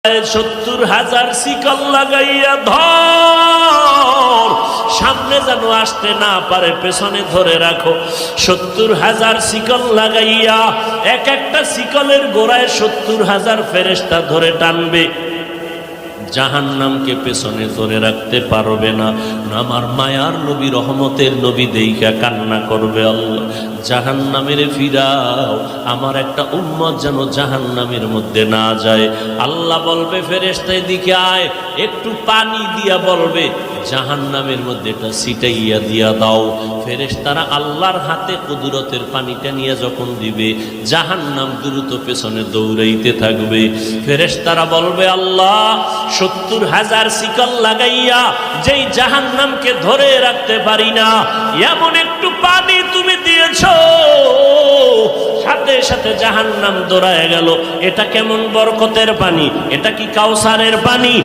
70,000 শিকল লাগাইয়া ধর, সামনে যেন আসতে না পারে, পেছনে ধরে রাখো। 70,000 শিকল লাগাইয়া এক একটা শিকলের গোড়ায় 70,000 ফেরেশতা ধরে টানবে। জাহান্নামকে পেছনে ধরে রাখতে পারবে না। আমার মায়ার নবী, রহমতের নবী দেইখা কান্না করবে, আল্লাহ জাহান্নামের ফিরাও, আমার একটা উম্মত যেন জাহান্নামের মধ্যে না যায়। আল্লাহ বলবে ফেরেশতা এদিকে আয়, একটু পানি দিয়া বলবে জাহান্নামের মধ্যে এটা ছিটাইয়া দিয়া দাও। ফেরেশতারা আল্লাহর হাতে কুদরতের পানিটা নিয়ে যখন দিবে, জাহান্নাম দ্রুত পেছনে দৌড়াইতে থাকবে। ফেরেশতারা বলবে আল্লাহ 70,000 শিকল লাগাইয়া যেই জাহান্নামকে ধরে রাখতে পারি না, এমন একটু পানি তুমি দিয়েছ, সাথে সাথে জাহান্নাম দৌড়ায় গেল। এটা কেমন বরকতের পানি? এটা কি কাউসারের পানি?